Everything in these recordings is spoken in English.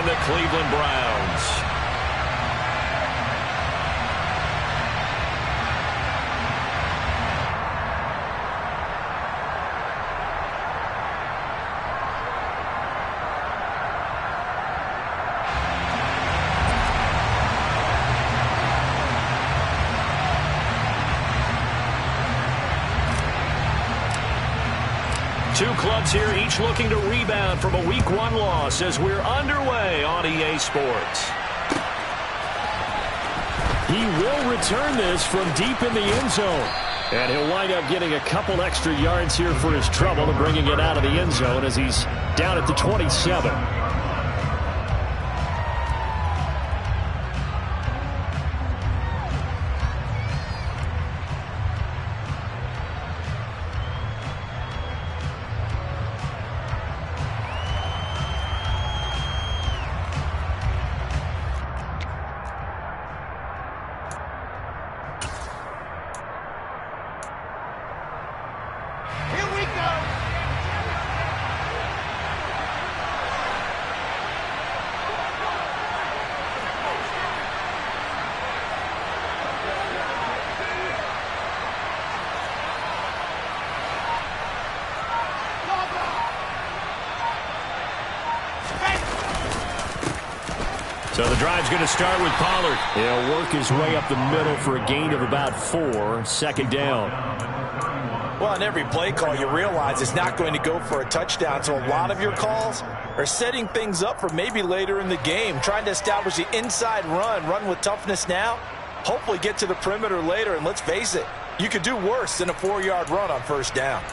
and the Cleveland Browns. Two clubs here, each looking to rebound from a Week 1 loss as we're underway on EA Sports. He will return this from deep in the end zone. And he'll wind up getting a couple extra yards here for his trouble and bringing it out of the end zone as he's down at the 27. So the drive's going to start with Pollard. He'll work his way up the middle for a gain of about 4. Second down. Well, on every play call, you realize it's not going to go for a touchdown. So a lot of your calls are setting things up for maybe later in the game, trying to establish the inside run with toughness now, hopefully get to the perimeter later. And let's face it, you could do worse than a 4-yard run on first down.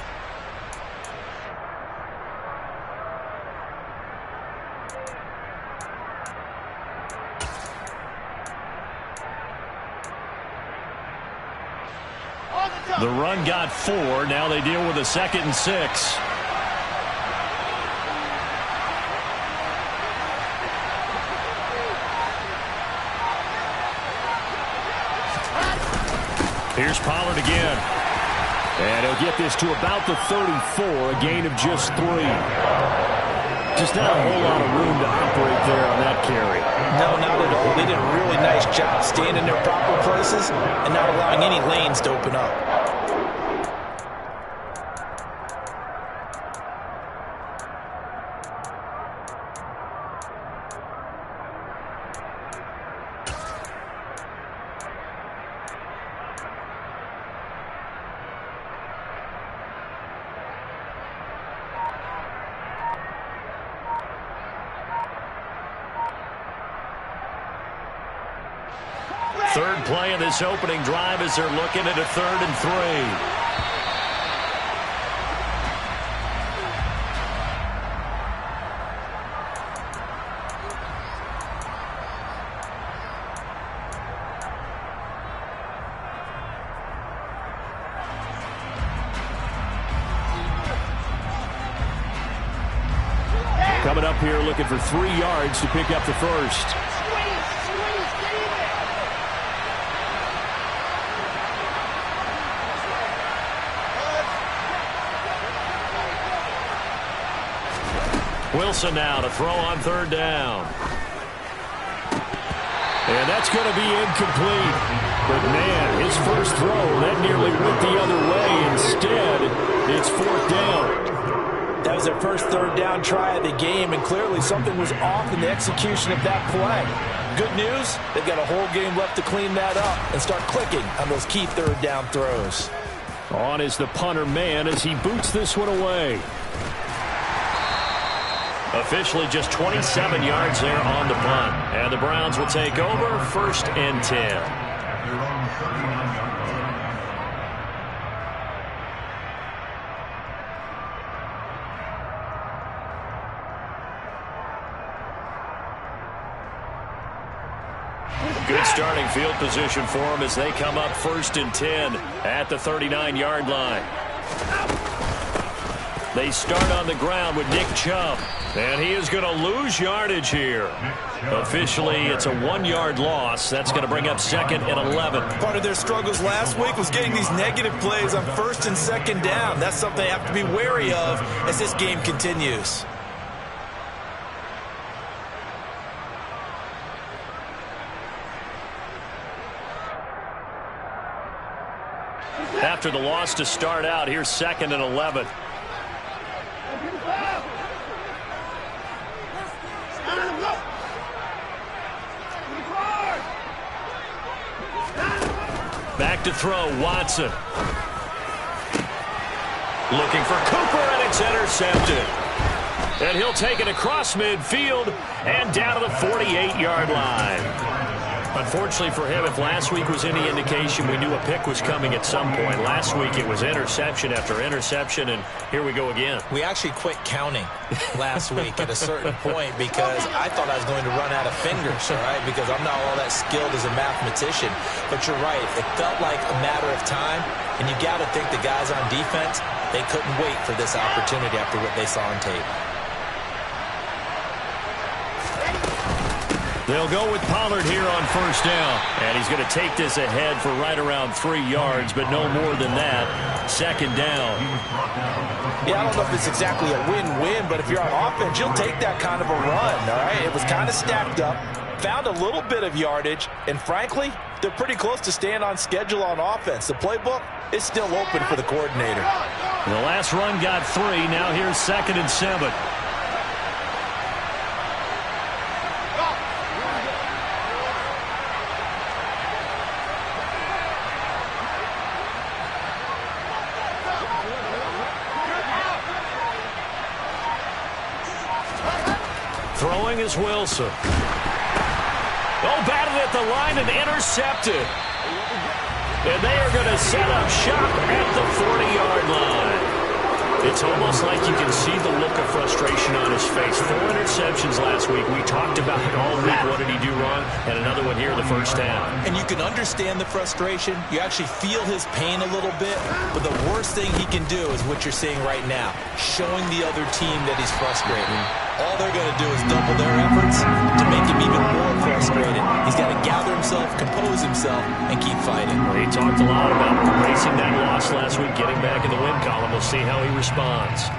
The run got 4. Now they deal with a 2nd and 6. Here's Pollard again. And he'll get this to about the 34, a gain of just 3. Just not a whole lot of room to operate there on that carry. No, not at all. They did a really nice job staying in their proper places and not allowing any lanes to open up. Third play of this opening drive as they're looking at a 3rd and 3. Coming up here looking for 3 yards to pick up the first. Wilson now to throw on 3rd down. And that's going to be incomplete. But, man, his first throw, that nearly went the other way. Instead, it's 4th down. That was their first 3rd down try of the game, and clearly something was off in the execution of that play. Good news, they've got a whole game left to clean that up and start clicking on those key 3rd down throws. On is the punter man as he boots this one away. Officially just 27 yards there on the punt. And the Browns will take over 1st and 10. Good starting field position for them as they come up 1st and 10 at the 39-yard line. They start on the ground with Nick Chubb. And he is going to lose yardage here. Officially, it's a 1-yard loss. That's going to bring up 2nd and 11. Part of their struggles last week was getting these negative plays on 1st and 2nd down. That's something they have to be wary of as this game continues. After the loss to start out, here's 2nd and 11. Back to throw, Watson. Looking for Cooper, and it's intercepted. And he'll take it across midfield and down to the 48-yard line. Unfortunately for him, if last week was any indication, we knew a pick was coming at some point. Last week it was interception after interception, and here we go again. We actually quit counting last week at a certain point because I thought I was going to run out of fingers, all right, because I'm not all that skilled as a mathematician. But you're right. It felt like a matter of time, and you got to think the guys on defense, they couldn't wait for this opportunity after what they saw on tape. They'll go with Pollard here on 1st down. And he's going to take this ahead for right around 3 yards, but no more than that. 2nd down. Yeah, I don't know if it's exactly a win-win, but if you're on offense, you'll take that kind of a run, all right? It was kind of stacked up, found a little bit of yardage, and frankly, they're pretty close to staying on schedule on offense. The playbook is still open for the coordinator. The last run got 3. Now here's 2nd and 7. Throwing is Wilson. Oh, batted at the line and intercepted. And they are going to set up shop at the 40-yard line. It's almost like you can see the look of frustration on his face. 4 interceptions last week. We talked about it all week. What did he do wrong? And another one here in the 1st half. And you can understand the frustration. You actually feel his pain a little bit. But the worst thing he can do is what you're seeing right now, showing the other team that he's frustrated. All they're going to do is double their efforts to make him even more frustrated. He's got to gather himself, compose himself, and keep fighting. Well, he talked a lot about erasing that loss last week, getting back in the win column. We'll see how he responds.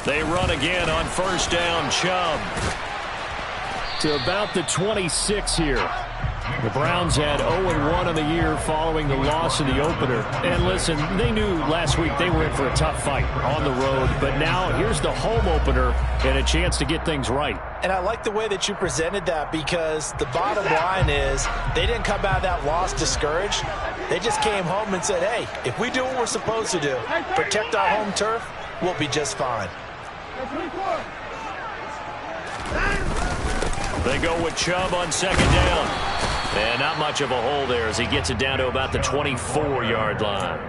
They run again on 1st down. Chubb to about the 26 here. The Browns had 0-1 on the year following the loss in the opener. And listen, they knew last week they were in for a tough fight on the road. But now here's the home opener and a chance to get things right. And I like the way that you presented that because the bottom line is they didn't come out of that loss discouraged. They just came home and said, hey, if we do what we're supposed to do, protect our home turf, we'll be just fine. They go with Chubb on 2nd down. And not much of a hole there as he gets it down to about the 24-yard line.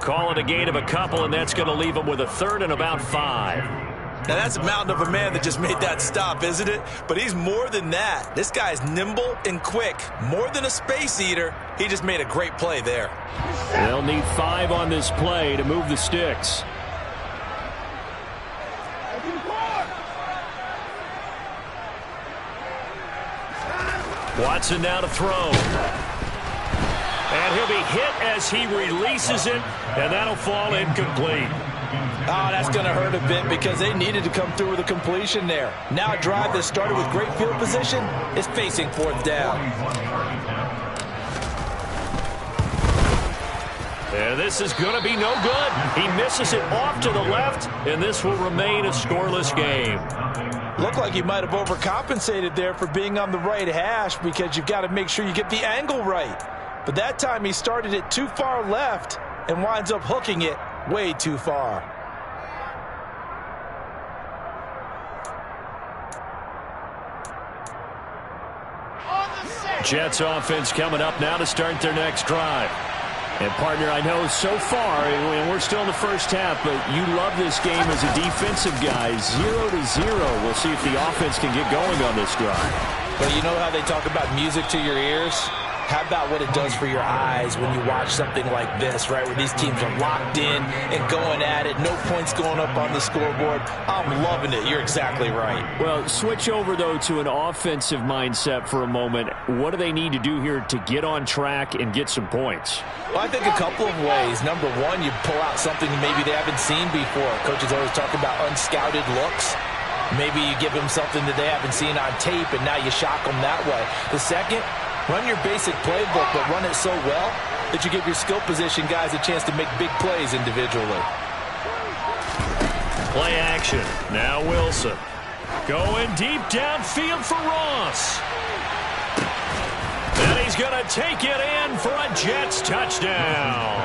Call it a gain of a couple, and that's going to leave him with a 3rd and about 5. Now, that's a mountain of a man that just made that stop, isn't it? But he's more than that. This guy's nimble and quick. More than a space eater. He just made a great play there. They'll need 5 on this play to move the sticks. Watson now to throw. And he'll be hit as he releases it, and that'll fall incomplete. Oh, that's going to hurt a bit because they needed to come through with a completion there. Now a drive that started with great field position is facing 4th down. And this is going to be no good. He misses it off to the left, and this will remain a scoreless game. Looked like he might have overcompensated there for being on the right hash because you've got to make sure you get the angle right. But that time he started it too far left and winds up hooking it way too far. Jets offense coming up now to start their next drive. And, partner, I know so far, and we're still in the 1st half, but you love this game as a defensive guy. 0-0. We'll see if the offense can get going on this drive. But you know how they talk about music to your ears? How about what it does for your eyes when you watch something like this, right, where these teams are locked in and going at it, no points going up on the scoreboard? I'm loving it. You're exactly right. Well, switch over, though, to an offensive mindset for a moment. What do they need to do here to get on track and get some points? Well, I think a couple of ways. Number one, you pull out something maybe they haven't seen before. Coaches always talk about unscouted looks. Maybe you give them something that they haven't seen on tape, and now you shock them that way. The second, run your basic playbook, but run it so well that you give your skill position guys a chance to make big plays individually. Play action. Now Wilson. Going deep downfield for Ross. And he's going to take it in for a Jets touchdown.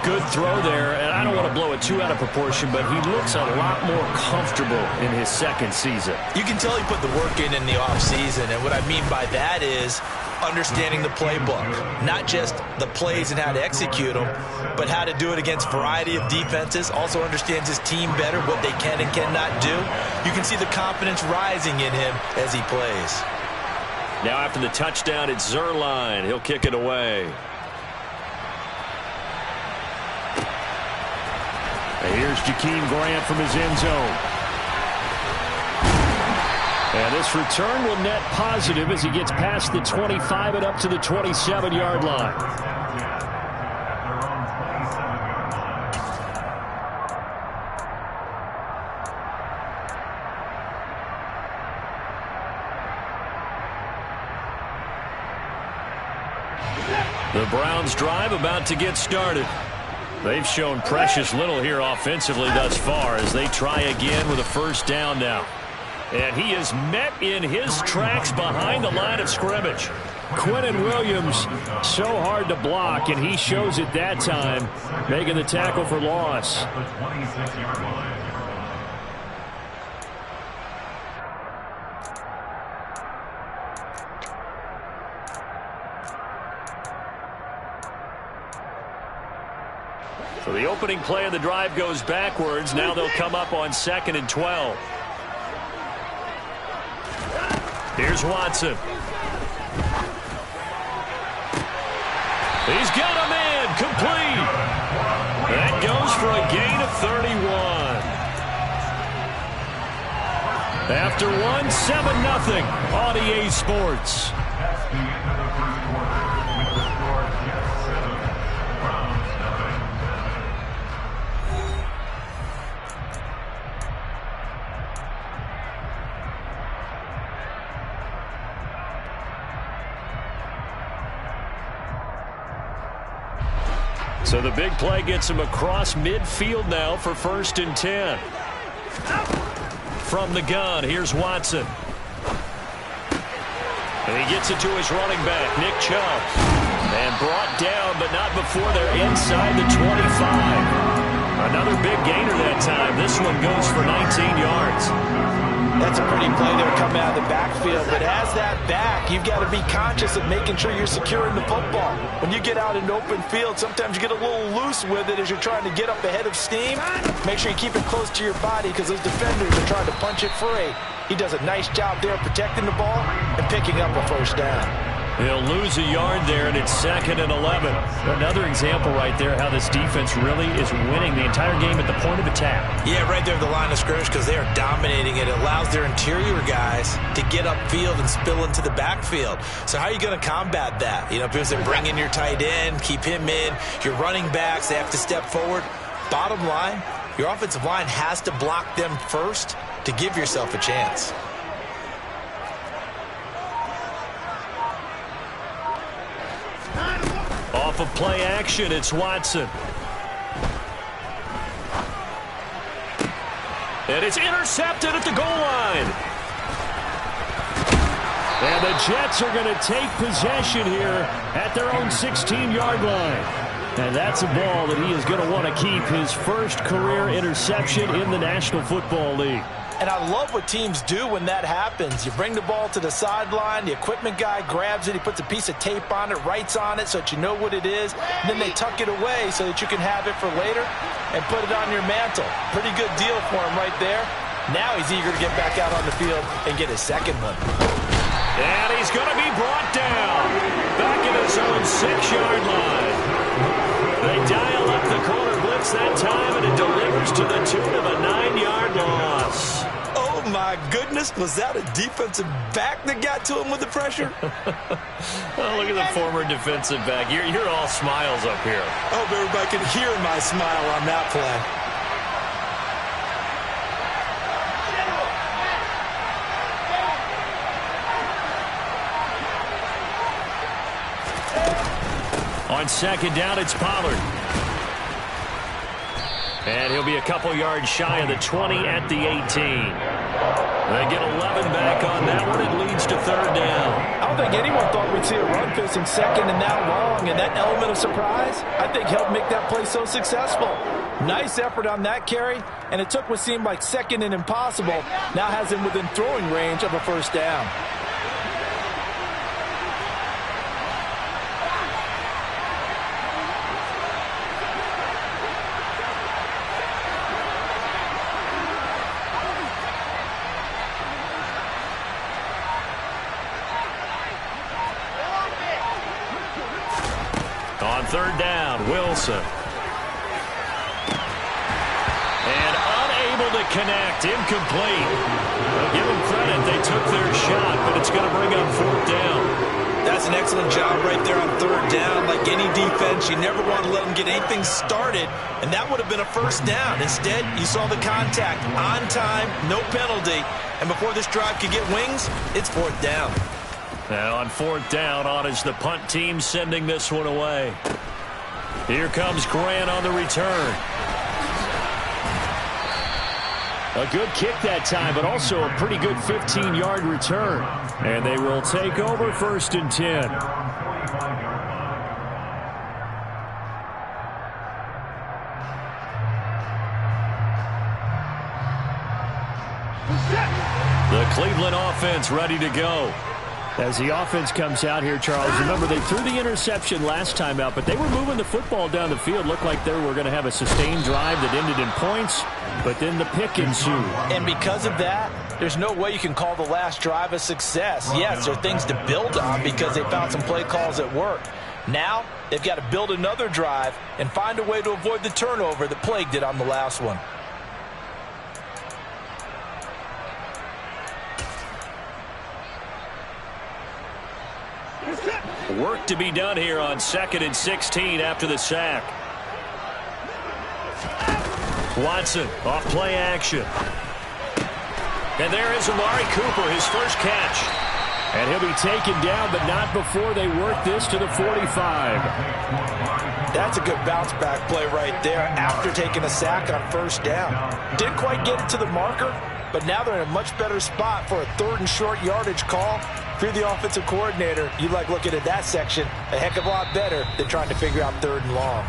Good throw there, and I don't want to blow it too out of proportion, but he looks a lot more comfortable in his second season. You can tell he put the work in the offseason, and what I mean by that is understanding the playbook. Not just the plays and how to execute them, but how to do it against a variety of defenses. Also understands his team better, what they can and cannot do. You can see the confidence rising in him as he plays. Now after the touchdown, it's Zerline. He'll kick it away. Here's Jakeem Grant from his end zone. And this return will net positive as he gets past the 25 and up to the 27-yard line. The Browns drive about to get started. They've shown precious little here offensively thus far as they try again with a first down now. And he is met in his tracks behind the line of scrimmage. Quinnen Williams, so hard to block, and he shows it that time, making the tackle for loss. So the opening play of the drive goes backwards. Now they'll come up on 2nd and 12. Here's Watson. He's got him in. Complete. That goes for a gain of 31. After one, 7-0 on EA Sports. So the big play gets him across midfield now for 1st and 10. From the gun, here's Watson. And he gets it to his running back, Nick Chubb. And brought down, but not before they're inside the 25. Another big gainer that time. This one goes for 19 yards. That's a pretty play there coming out of the backfield. But as that back, you've got to be conscious of making sure you're securing the football. When you get out in open field, sometimes you get a little loose with it as you're trying to get up ahead of steam. Make sure you keep it close to your body because those defenders are trying to punch it free. He does a nice job there protecting the ball and picking up a first down. He'll lose a yard there, and it's 2nd and 11. Another example right there how this defense really is winning the entire game at the point of attack. Yeah, right there at the line of scrimmage because they are dominating it. It allows their interior guys to get upfield and spill into the backfield. So how are you going to combat that? You know, because they bring in your tight end, keep him in. Your running backs, they have to step forward. Bottom line, your offensive line has to block them first to give yourself a chance. Off of play action, it's Watson. And it's intercepted at the goal line. And the Jets are going to take possession here at their own 16-yard line. And that's a ball that he is going to want to keep, his first career interception in the National Football League. And I love what teams do when that happens. You bring the ball to the sideline, the equipment guy grabs it, he puts a piece of tape on it, writes on it so that you know what it is, and then they tuck it away so that you can have it for later and put it on your mantle. Pretty good deal for him right there. Now he's eager to get back out on the field and get his second one. And he's going to be brought down. Back at his own 6-yard line. They dial up the corner blitz that time, and it delivers to the tune of a 9-yard loss. Oh, my goodness. Was that a defensive back that got to him with the pressure? Oh, look at the former defensive back. You're all smiles up here. I hope everybody can hear my smile on that play. On second down, it's Pollard. And he'll be a couple yards shy of the 20 at the 18. They get 11 back on that one. It leads to third down. I don't think anyone thought we'd see a run facing second and that long, and that element of surprise, I think, helped make that play so successful. Nice effort on that carry, and it took what seemed like second and impossible, now has him within throwing range of a first down. On third down, Wilson. And unable to connect, incomplete. Well, give them credit, they took their shot, but it's going to bring up fourth down. That's an excellent job right there on third down. Like any defense, you never want to let them get anything started, and that would have been a first down. Instead, you saw the contact on time, no penalty, and before this drive could get wings, it's fourth down. Now on fourth down, on is the punt team sending this one away. Here comes Grant on the return. A good kick that time, but also a pretty good 15-yard return. And they will take over first and 10. The Cleveland offense ready to go. As the offense comes out here, Charles, remember they threw the interception last time out, but they were moving the football down the field. Looked like they were going to have a sustained drive that ended in points, but then the pick ensued. And because of that, there's no way you can call the last drive a success. Yes, there are things to build on because they found some play calls that work. Now, they've got to build another drive and find a way to avoid the turnover that plagued it on the last one. Work to be done here on 2nd and 16 after the sack. Watson off play action. And there is Amari Cooper, his first catch. And he'll be taken down, but not before they work this to the 45. That's a good bounce back play right there after taking a sack on first down. Didn't quite get it to the marker, but now they're in a much better spot for a third and short yardage call. If you're the offensive coordinator, you like looking at that section a heck of a lot better than trying to figure out third and long.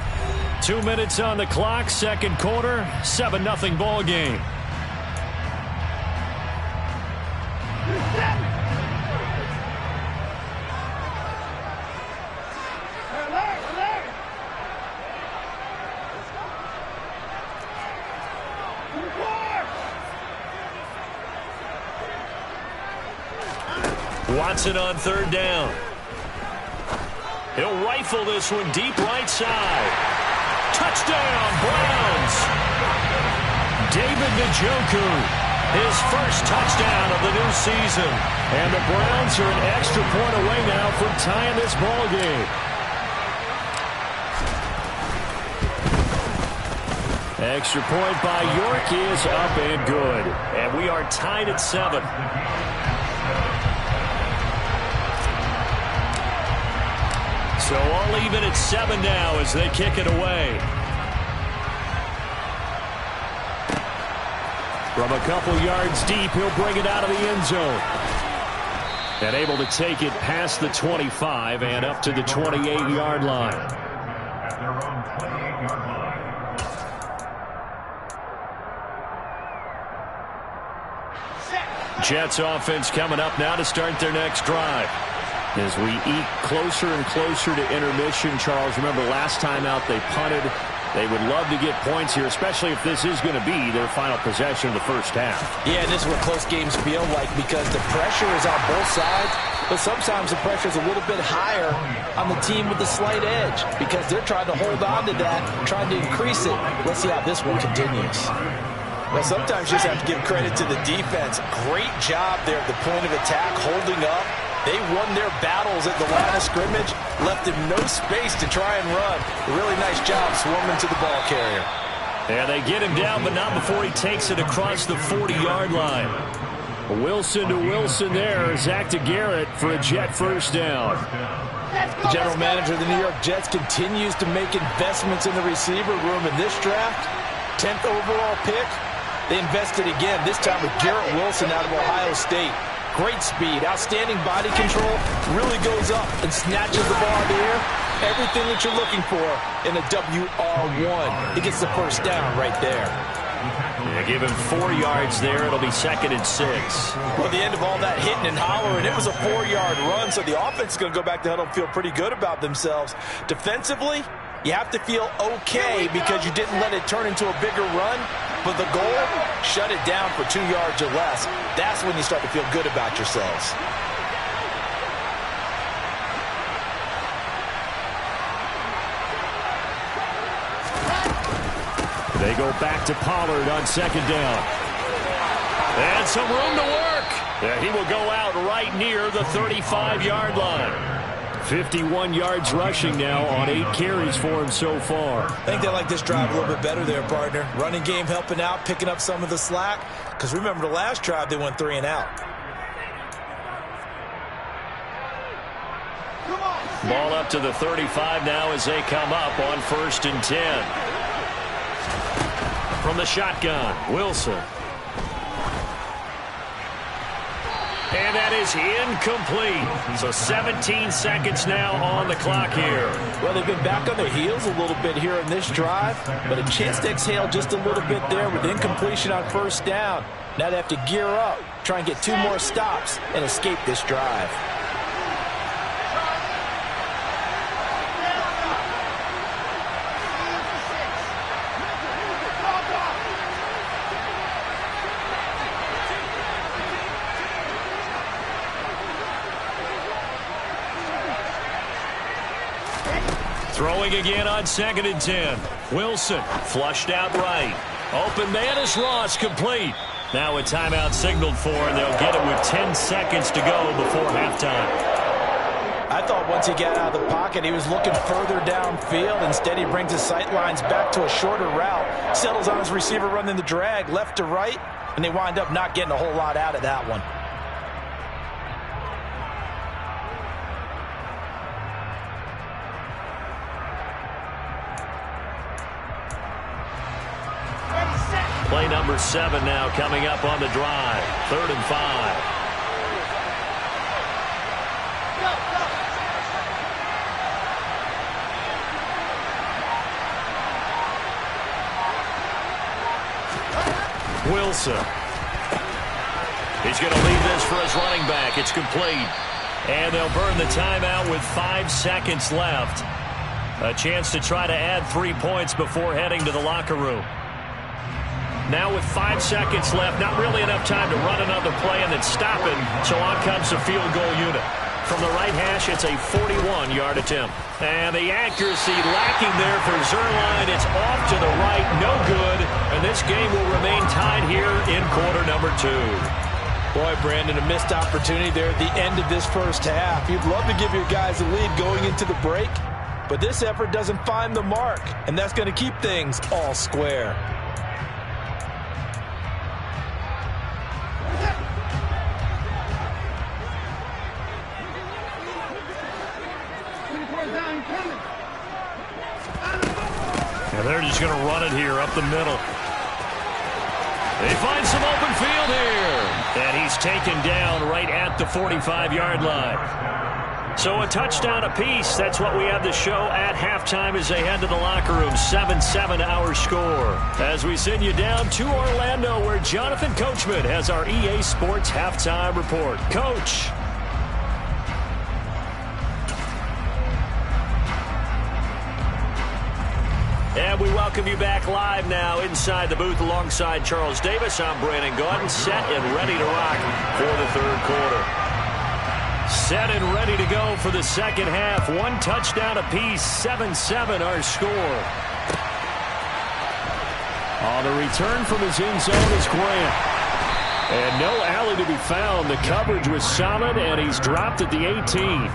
2 minutes on the clock, second quarter, 7-0 ball game. Watson on third down. He'll rifle this one deep right side. Touchdown, Browns. David Njoku, his first touchdown of the new season. And the Browns are an extra point away now from tying this ball game. Extra point by York is up and good. And we are tied at 7. So all even at 7 now as they kick it away. From a couple yards deep, he'll bring it out of the end zone. And able to take it past the 25 and up to the 28-yard line. Jets offense coming up now to start their next drive. As we eat closer and closer to intermission, Charles, remember last time out they punted They would love to get points here, especially if this is going to be their final possession of the first half. Yeah, and this is what close games feel like because the pressure is on both sides, but sometimes the pressure is a little bit higher on the team with the slight edge because they're trying to hold on to that, trying to increase it. Let's see how this one continues. Well, sometimes you just have to give credit to the defense. Great job there at the point of attack, holding up. They won their battles at the line of scrimmage, left him no space to try and run. Really nice job swarming to the ball carrier. And they get him down, but not before he takes it across the 40-yard line. Wilson to Wilson there. Zach to Garrett for a Jet first down. The general manager of the New York Jets continues to make investments in the receiver room in this draft. 10th overall pick. They invested again, this time with Garrett Wilson out of Ohio State. Great speed, outstanding body control, really goes up and snatches the ball in the air. Everything that you're looking for in a WR1. He gets the first down right there. Yeah, give him 4 yards there. It'll be 2nd and 6. Well, the end of all that hitting and hollering, it was a 4-yard run, so the offense is going to go back to huddle and feel pretty good about themselves. Defensively, you have to feel okay because you didn't let it turn into a bigger run. But the goal, shut it down for 2 yards or less. That's when you start to feel good about yourselves. They go back to Pollard on 2nd down. And some room to work. Yeah, he will go out right near the 35-yard line. 51 yards rushing now on 8 carries for him so far. I think they like this drive a little bit better there, partner. Running game helping out, picking up some of the slack. Because remember the last drive, they went 3 and out. Ball up to the 35 now as they come up on 1st and 10. From the shotgun, Wilson. And that is incomplete. So 17 seconds now on the clock here. Well, they've been back on their heels a little bit here in this drive, but a chance to exhale just a little bit there with incompletion on 1st down. Now they have to gear up, try and get 2 more stops and escape this drive. Throwing again on 2nd and 10. Wilson flushed out right. Open man is Ross, complete. Now a timeout signaled for, and they'll get it with 10 seconds to go before halftime. I thought once he got out of the pocket, he was looking further downfield. Instead, he brings his sight lines back to a shorter route. Settles on his receiver running the drag left to right, and they wind up not getting a whole lot out of that one. Play number 7 now coming up on the drive. 3rd and 5. Wilson. He's going to leave this for his running back. It's complete. And they'll burn the timeout with 5 seconds left. A chance to try to add 3 points before heading to the locker room. Now with 5 seconds left, not really enough time to run another play and then stop it. So on comes the field goal unit. From the right hash, it's a 41-yard attempt. And the accuracy lacking there for Zuerlein. It's off to the right, no good. And this game will remain tied here in quarter number 2. Boy, Brandon, a missed opportunity there at the end of this first half. You'd love to give your guys a lead going into the break. But this effort doesn't find the mark. And that's going to keep things all square. And they're just going to run it here up the middle. They find some open field here. And he's taken down right at the 45-yard line. So a touchdown apiece. That's what we have to show at halftime as they head to the locker room. 7-7 our score. As we send you down to Orlando, where Jonathan Coachman has our EA Sports halftime report. Coach. And we welcome welcome you back live now inside the booth alongside Charles Davis. I'm Brandon Gaudin, set and ready to rock for the third quarter. Set and ready to go for the second half. One touchdown apiece, 7-7 our score. On the return from his end zone is Grant. And no alley to be found. The coverage was solid, and he's dropped at the 18.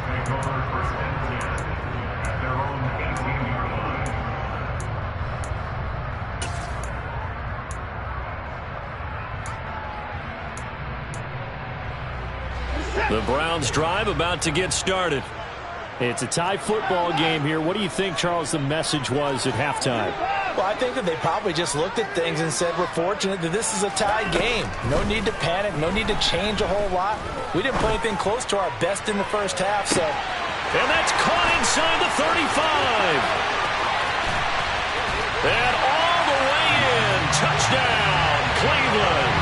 The Browns drive about to get started. It's a tie football game here. What do you think, Charles, the message was at halftime? Well, I think that they probably just looked at things and said, we're fortunate that this is a tie game. No need to panic. No need to change a whole lot. We didn't play anything close to our best in the first half, so. And that's caught inside the 35. And all the way in. Touchdown, Cleveland.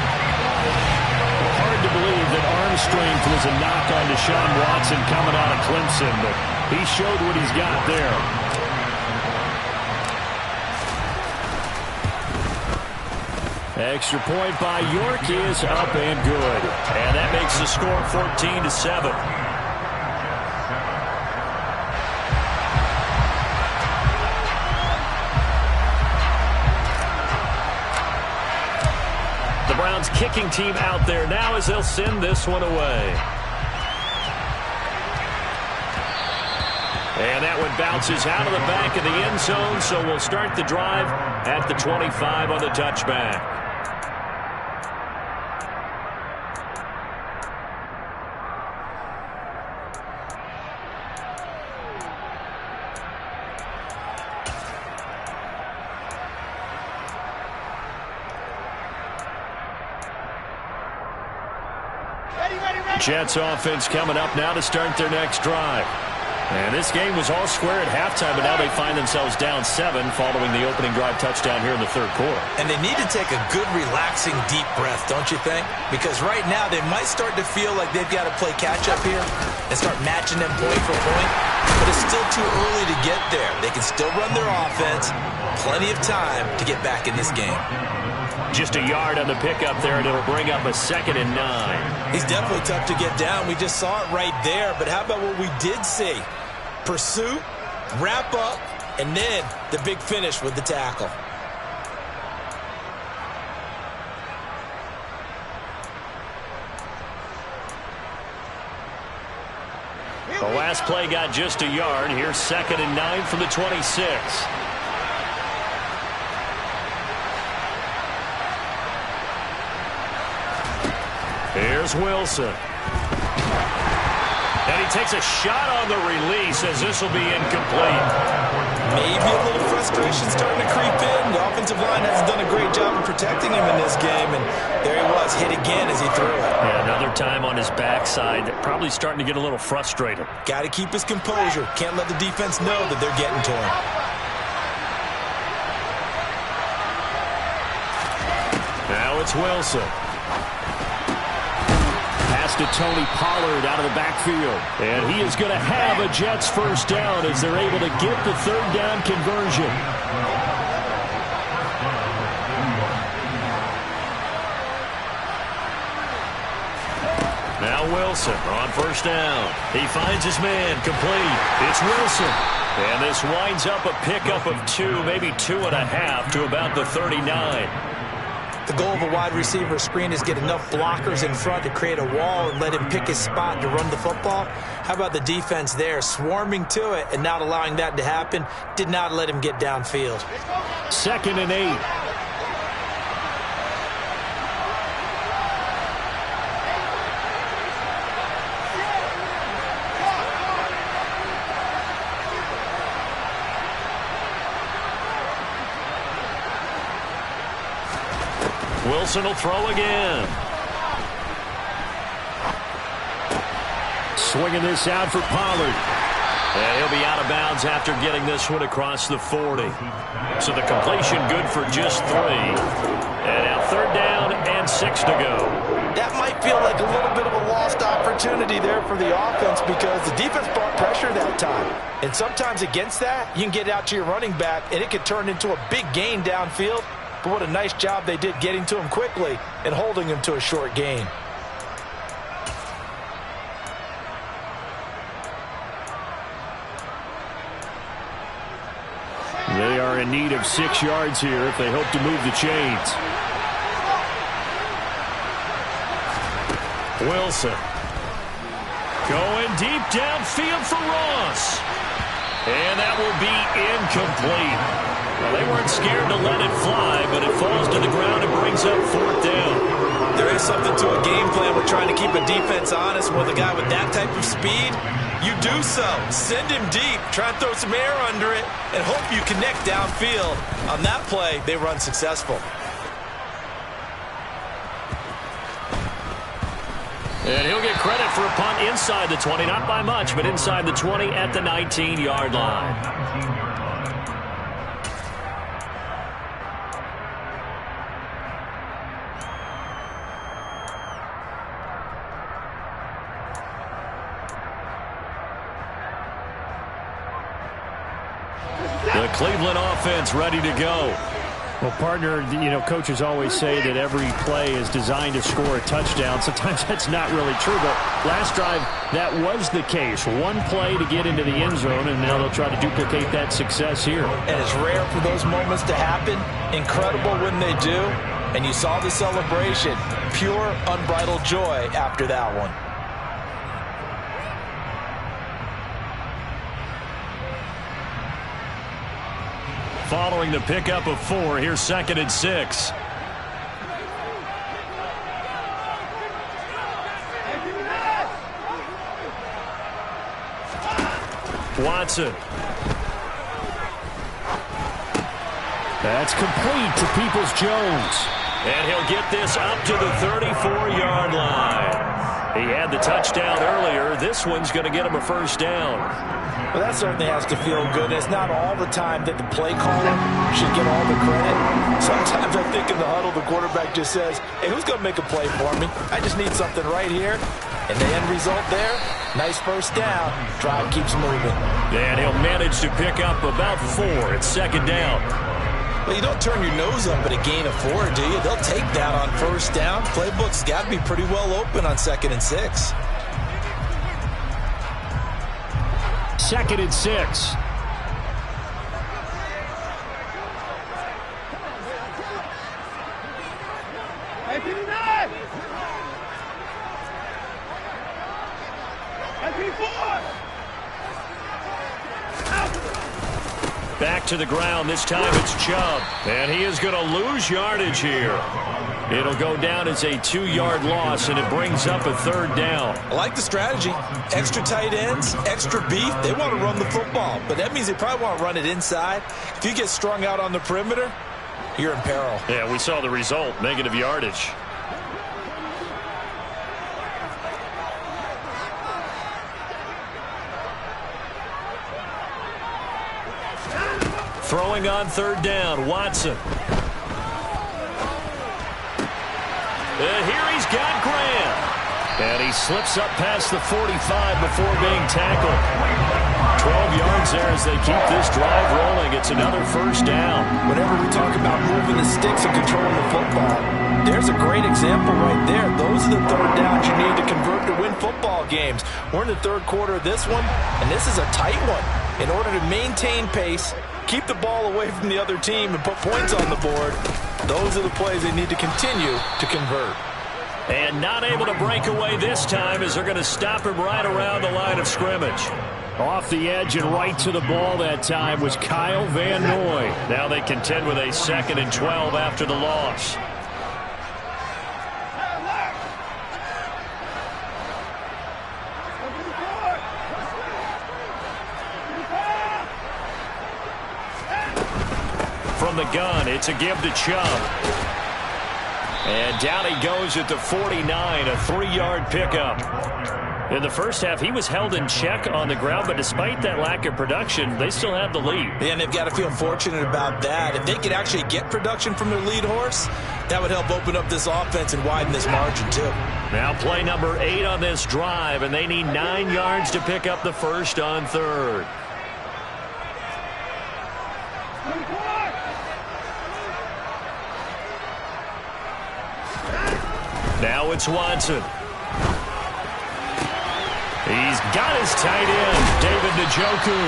Hard to believe that arm strength was a knock on Deshaun Watson coming out of Clemson, but he showed what he's got there. Extra point by York is up and good. And that makes the score 14-7. The Browns kicking team out there now as they'll send this one away. And that one bounces out of the back of the end zone, so we'll start the drive at the 25 on the touchback. Jets offense coming up now to start their next drive. And this game was all square at halftime, but now they find themselves down 7 following the opening drive touchdown here in the third quarter. And they need to take a good, relaxing, deep breath, don't you think? Because right now they might start to feel like they've got to play catch-up here and start matching them point for point. But it's still too early to get there. They can still run their offense. Plenty of time to get back in this game. Just a yard on the pickup there, and it'll bring up a 2nd and 9. He's definitely tough to get down. We just saw it right there. But how about what we did see? Pursuit, wrap up, and then the big finish with the tackle. The last play got just a yard. Here's 2nd and 9 from the 26. Here's Wilson. And he takes a shot on the release as this will be incomplete. Maybe a little frustration starting to creep in. The offensive line hasn't done a great job of protecting him in this game. And there he was, hit again as he threw it. Yeah, another time on his backside. Probably starting to get a little frustrated. Got to keep his composure. Can't let the defense know that they're getting to him. Now it's Wilson. To Tony Pollard out of the backfield. And he is going to have a Jets first down as they're able to get the third down conversion. Now Wilson on first down. He finds his man complete. It's Wilson. And this winds up a pickup of 2, maybe 2.5 to about the 39. The goal of a wide receiver screen is get enough blockers in front to create a wall and let him pick his spot to run the football. How about the defense there, swarming to it and not allowing that to happen? Did not let him get downfield. 2nd and 8. Wilson will throw again. Swinging this out for Pollard. And he'll be out of bounds after getting this one across the 40. So the completion good for just 3. And now 3rd down and 6 to go. That might feel like a little bit of a lost opportunity there for the offense because the defense brought pressure that time. And sometimes against that, you can get out to your running back, and it could turn into a big gain downfield. But what a nice job they did getting to him quickly and holding him to a short gain. They are in need of 6 yards here if they hope to move the chains. Wilson. Going deep downfield for Ross. And that will be incomplete. Well, they weren't scared to let it fly, but it falls to the ground and brings up 4th down. There is something to a game plan with trying to keep a defense honest with a guy with that type of speed. You do so. Send him deep. Try and throw some air under it and hope you connect downfield. On that play, they run successful. And he'll get credit for a punt inside the 20. Not by much, but inside the 20 at the 19-yard line. The Cleveland offense ready to go. Well, partner, coaches always say that every play is designed to score a touchdown. Sometimes that's not really true, but last drive, that was the case. One play to get into the end zone, and now they'll try to duplicate that success here. And it's rare for those moments to happen. Incredible when they do. And you saw the celebration. Pure, unbridled joy after that one. Following the pickup of 4, here's 2nd and 6. Watson. That's complete to Peoples-Jones. And he'll get this up to the 34-yard line. He had the touchdown earlier. This one's going to get him a 1st down. Well, that certainly has to feel good. It's not all the time that the play caller should get all the credit. Sometimes I think in the huddle, the quarterback just says, hey, who's going to make a play for me? I just need something right here. And the end result there, nice 1st down. Drive keeps moving. And he'll manage to pick up about 4. It's 2nd down. Well, you don't turn your nose up at a gain of 4, do you? They'll take that on 1st down. Playbook's got to be pretty well open on 2nd and 6. 2nd and 6. Back to the ground. This time it's Chubb. And he is going to lose yardage here. It'll go down as a 2-yard loss, and it brings up a 3rd down. I like the strategy. Extra tight ends, extra beef. They want to run the football, but that means they probably want to run it inside. If you get strung out on the perimeter, you're in peril. Yeah, we saw the result, negative yardage. Throwing on 3rd down, Watson. Here he's got Graham. And he slips up past the 45 before being tackled. 12 yards there as they keep this drive rolling. It's another 1st down. Whenever we talk about moving the sticks and controlling the football, there's a great example right there. Those are the 3rd downs you need to convert to win football games. We're in the 3rd quarter of this one, and this is a tight one. In order to maintain pace, keep the ball away from the other team, and put points on the board, those are the plays they need to continue to convert. And not able to break away this time as they're going to stop him right around the line of scrimmage. Off the edge and right to the ball that time was Kyle Van Noy. Now they contend with a 2nd and 12 after the loss. From the gun, it's a give to Chubb. And down he goes at the 49, a 3-yard pickup. In the first half, he was held in check on the ground, but despite that lack of production, they still have the lead. And they've got to feel fortunate about that. If they could actually get production from their lead horse, that would help open up this offense and widen this margin too. Now play number 8 on this drive, and they need 9 yards to pick up the first on third. Now it's Watson. He's got his tight end, David Njoku.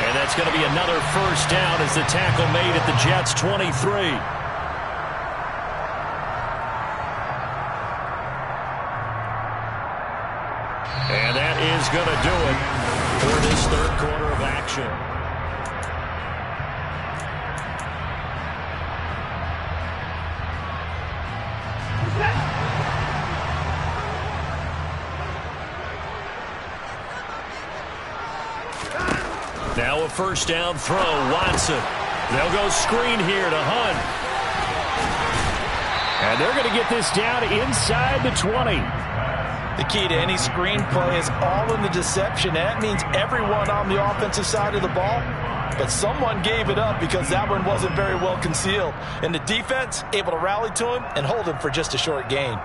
And that's going to be another first down as the tackle made at the Jets' 23. And that is going to do it for this third quarter of action. Now a first down throw, Watson. They'll go screen here to Hunt. And they're going to get this down inside the 20. The key to any screen play is all in the deception. That means everyone on the offensive side of the ball. But someone gave it up because that one wasn't very well concealed. And the defense able to rally to him and hold him for just a short gain.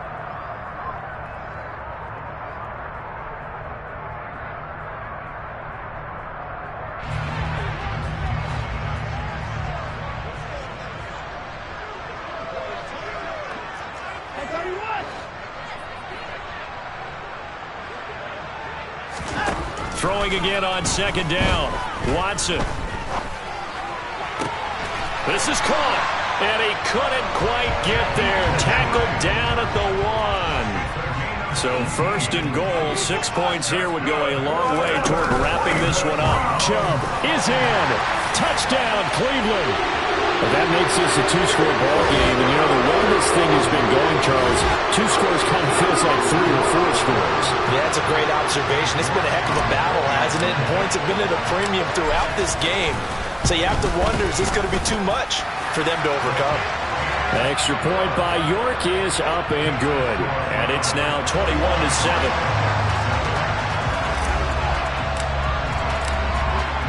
Throwing again on second down. Watson. This is caught. And he couldn't quite get there. Tackled down at the 1. So first and goal, 6 points here would go a long way toward wrapping this one up. Chubb is in. Touchdown, Cleveland. Well, that makes this a 2-score ball game. And, you know, the way this thing has been going, Charles, 2 scores kind of feels like 3 or 4 scores. Yeah, that's a great observation. It's been a heck of a battle, hasn't it? And points have been at a premium throughout this game. So you have to wonder, is this going to be too much for them to overcome? An extra point by York is up and good. And it's now 21-7.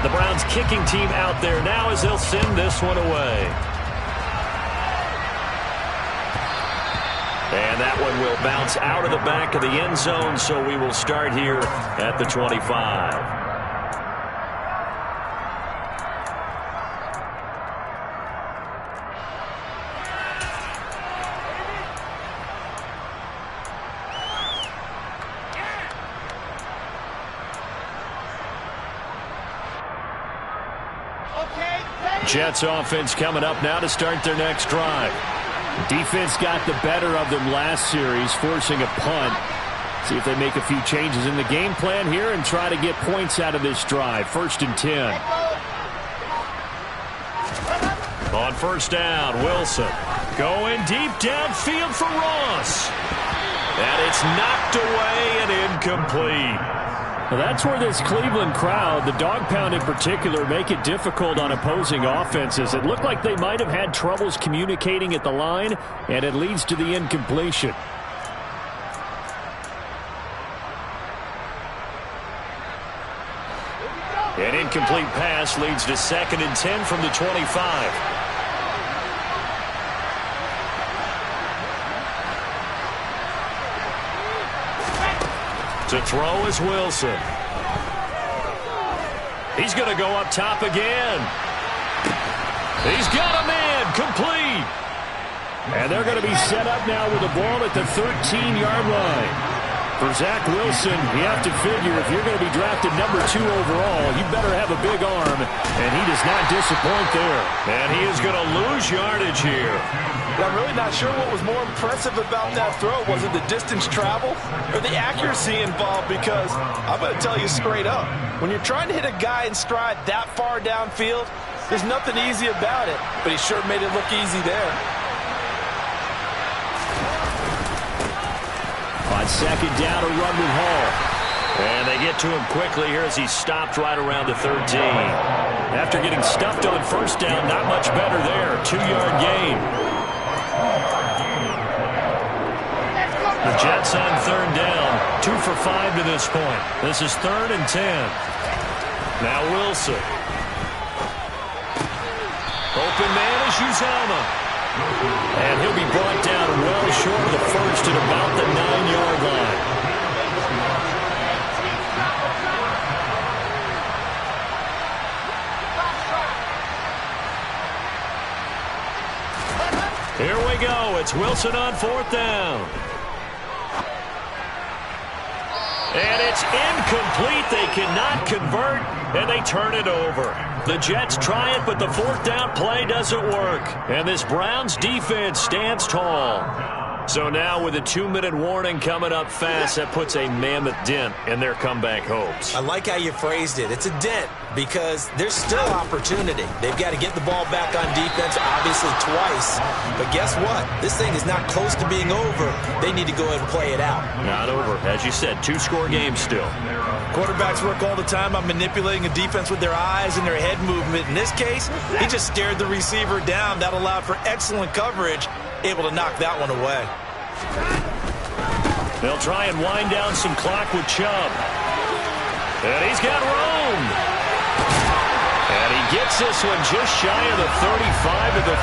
The Browns kicking team out there now as they'll send this one away. And that one will bounce out of the back of the end zone, so we will start here at the 25. Jets offense coming up now to start their next drive. Defense got the better of them last series, forcing a punt. See if they make a few changes in the game plan here and try to get points out of this drive. 1st and 10. On first down, Wilson going deep downfield for Ross. And it's knocked away and incomplete. Well, that's where this Cleveland crowd, the dog pound in particular, make it difficult on opposing offenses. It looked like they might have had troubles communicating at the line, and it leads to the incompletion. An incomplete pass leads to 2nd and 10 from the 25. To throw is Wilson. He's going to go up top again. He's got a man complete. And they're going to be set up now with the ball at the 13-yard line. For Zach Wilson, you have to figure if you're going to be drafted number 2 overall, you better have a big arm, and he does not disappoint there. And he is going to lose yardage here. I'm really not sure what was more impressive about that throw. Was it the distance travel or the accuracy involved? Because I'm going to tell you straight up, when you're trying to hit a guy in stride that far downfield, there's nothing easy about it. But he sure made it look easy there. On second down, a run with Hall. And they get to him quickly here as he stopped right around the 13. After getting stuffed on first down, not much better there. 2-yard gain. The Jets on third down. 2 for 5 to this point. This is 3rd and 10. Now Wilson. Open man is Uzomah. And he'll be brought down well short of the first at about the 9-yard line. Here we go. It's Wilson on 4th down. And it's incomplete. They cannot convert, and they turn it over. The Jets try it, but the 4th down play doesn't work. And this Browns defense stands tall. So now with a 2-minute warning coming up fast, that puts a mammoth dent in their comeback hopes. I like how you phrased it. It's a dent because there's still opportunity. They've got to get the ball back on defense, obviously twice. But guess what? This thing is not close to being over. They need to go ahead and play it out. Not over. As you said, 2-score game still. Quarterbacks work all the time on manipulating a defense with their eyes and their head movement. In this case, he just stared the receiver down. That allowed for excellent coverage, able to knock that one away. They'll try and wind down some clock with Chubb. And he's got room. And he gets this one just shy of the 35 to the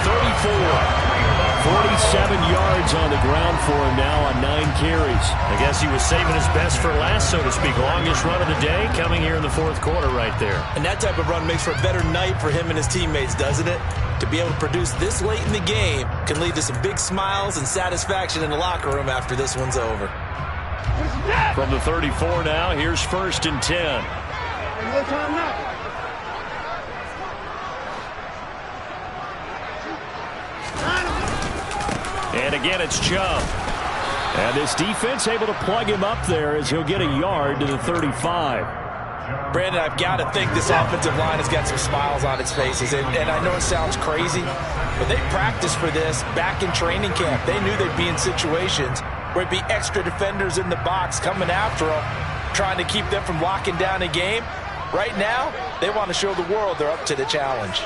34. 47 yards on the ground for him now on 9 carries. I guess he was saving his best for last, so to speak. Longest run of the day coming here in the 4th quarter right there. And that type of run makes for a better night for him and his teammates, doesn't it? To be able to produce this late in the game can lead to some big smiles and satisfaction in the locker room after this one's over. From the 34 now, here's 1st and 10. And again, it's Chubb. And this defense able to plug him up there as he'll get a yard to the 35. Brandon, I've got to think this offensive line has got some smiles on its faces. And I know it sounds crazy, but they practiced for this back in training camp. They knew they'd be in situations where it'd be extra defenders in the box coming after them, trying to keep them from locking down a game. Right now, they want to show the world they're up to the challenge.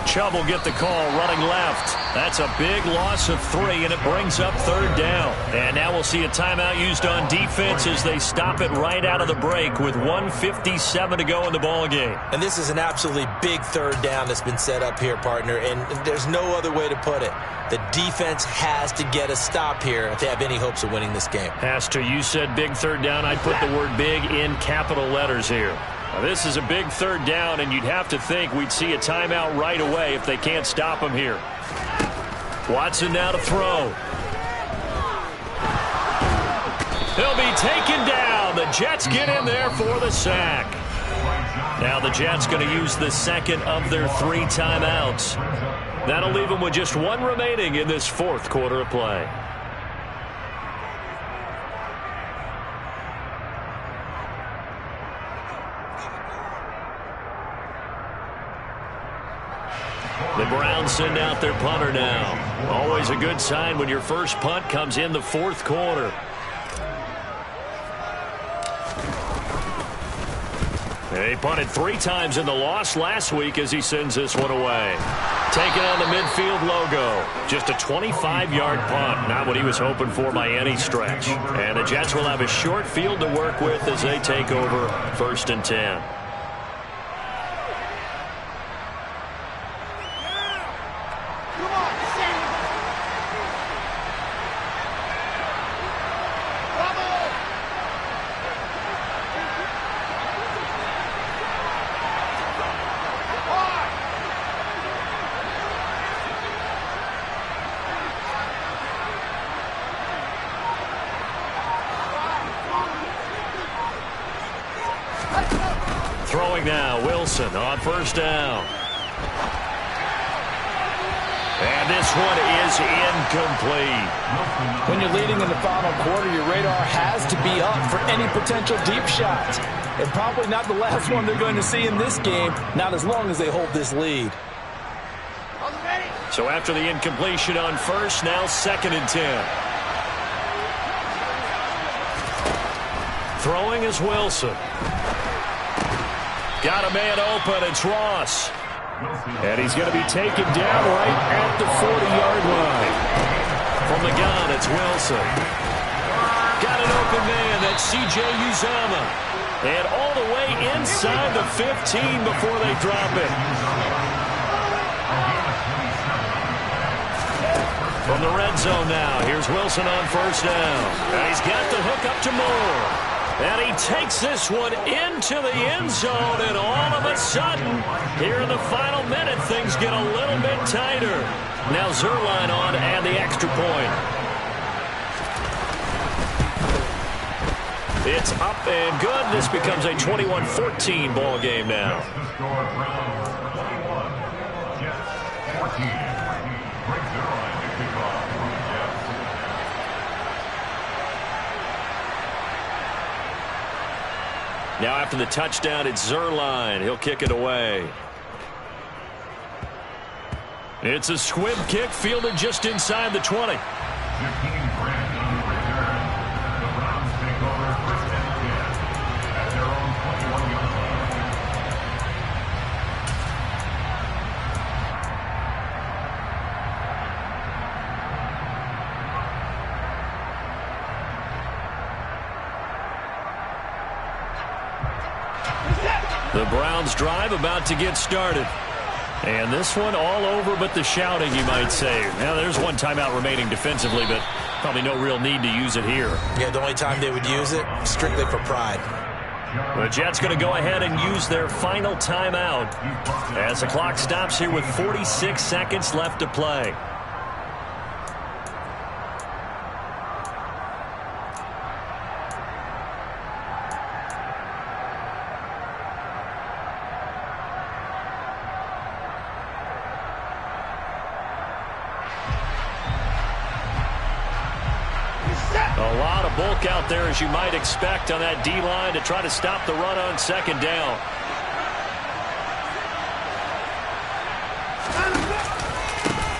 Chubb will get the call running left. That's a big loss of 3, and it brings up 3rd down. And now we'll see a timeout used on defense as they stop it right out of the break with 1:57 to go in the ball game. And this is an absolutely big 3rd down that's been set up here, partner, and there's no other way to put it. The defense has to get a stop here if they have any hopes of winning this game. Has to. You said big 3rd down. I'd put the word big in capital letters here. Now, this is a big 3rd down, and you'd have to think we'd see a timeout right away if they can't stop him here. Watson now to throw. He'll be taken down. The Jets get in there for the sack. Now the Jets going to use the second of their 3 timeouts. That'll leave them with just 1 remaining in this 4th quarter of play. The Browns send out their punter now. Always a good sign when your first punt comes in the 4th quarter. He punted 3 times in the loss last week as he sends this one away. Taking on the midfield logo. Just a 25-yard punt. Not what he was hoping for by any stretch. And the Jets will have a short field to work with as they take over 1st and 10. Throwing now, Wilson on 1st down. And this one is incomplete. When you're leading in the final quarter, your radar has to be up for any potential deep shots. And probably not the last one they're going to see in this game, not as long as they hold this lead. So after the incompletion on 1st, now 2nd and 10. Throwing is Wilson. Got a man open. It's Ross. And he's going to be taken down right at the 40-yard line. From the gun, it's it's Wilson. Got an open man. That's C.J. Uzomah. And all the way inside the 15 before they drop it. From the red zone now, here's Wilson on first down. And he's got the hook up to Moore. And he takes this one into the end zone, and all of a sudden, here in the final minute, things get a little bit tighter. Now Zuerlein on and the extra point. It's up and good. This becomes a 21-14 ball game now. Now after the touchdown, it's Zuerlein. He'll kick it away. It's a squib kick fielded just inside the 20. The Browns drive about to get started. And this one all over but the shouting, you might say. Now, there's one timeout remaining defensively, but probably no real need to use it here. Yeah, the only time they would use it, strictly for pride. The Jets going to go ahead and use their final timeout as the clock stops here with 46 seconds left to play. A lot of bulk out there, as you might expect, on that D-line to try to stop the run on second down.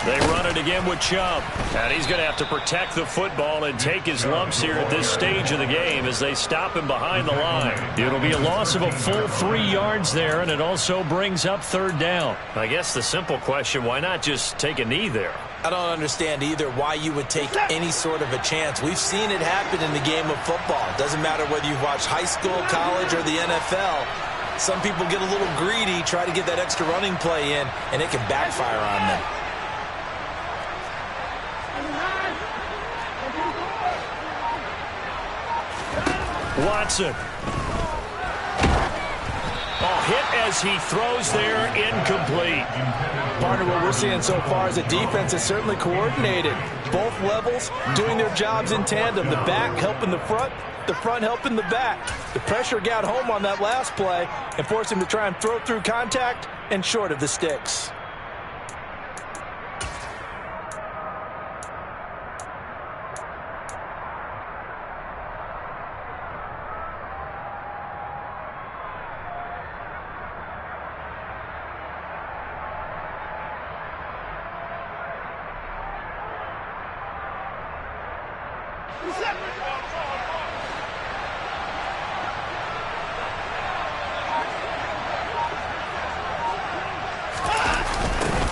They run it again with Chubb. And he's going to have to protect the football and take his lumps here at this stage of the game as they stop him behind the line. It'll be a loss of a full 3 yards there, and it also brings up third down. I guess the simple question, why not just take a knee there? I don't understand either why you would take any sort of a chance. We've seen it happen in the game of football. It doesn't matter whether you've watched high school, college, or the NFL. Some people get a little greedy, try to get that extra running play in, and it can backfire on them. Watson. Hit as he throws there, incomplete. Partner, what we're seeing so far is the defense is certainly coordinated. Both levels doing their jobs in tandem. The back helping the front helping the back. The pressure got home on that last play and forced him to try and throw through contact and short of the sticks.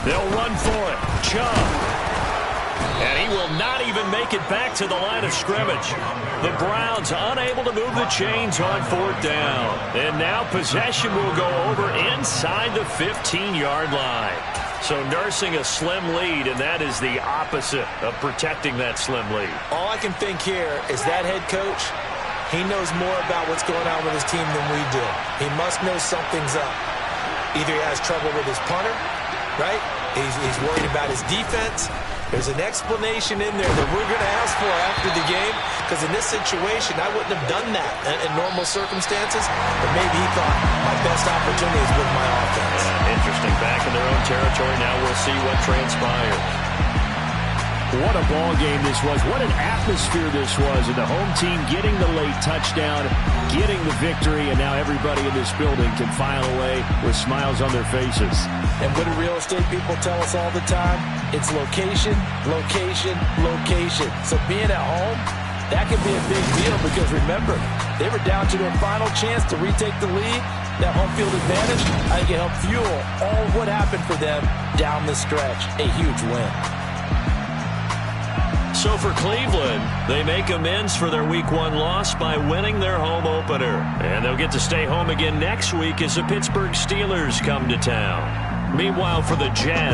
They'll run for it. Chubb. And he will not even make it back to the line of scrimmage. The Browns unable to move the chains on fourth down. And now possession will go over inside the 15-yard line. So nursing a slim lead, and that is the opposite of protecting that slim lead. All I can think here is that head coach, he knows more about what's going on with his team than we do. He must know something's up. Either he has trouble with his punter, right? He's worried about his defense. There's an explanation in there that we're going to ask for after the game, because in this situation, I wouldn't have done that in normal circumstances, but maybe he thought my best opportunity is with my offense. Interesting. Back in their own territory. Now we'll see what transpires. What a ball game this was. What an atmosphere this was. And the home team getting the late touchdown, getting the victory, and now everybody in this building can file away with smiles on their faces. And what do real estate people tell us all the time? It's location, location, location. So being at home, that can be a big deal because, remember, they were down to their final chance to retake the lead. That home field advantage, I think it helped fuel all of what happened for them down the stretch. A huge win. So for Cleveland, they make amends for their Week 1 loss by winning their home opener. And they'll get to stay home again next week as the Pittsburgh Steelers come to town. Meanwhile, for the Jazz,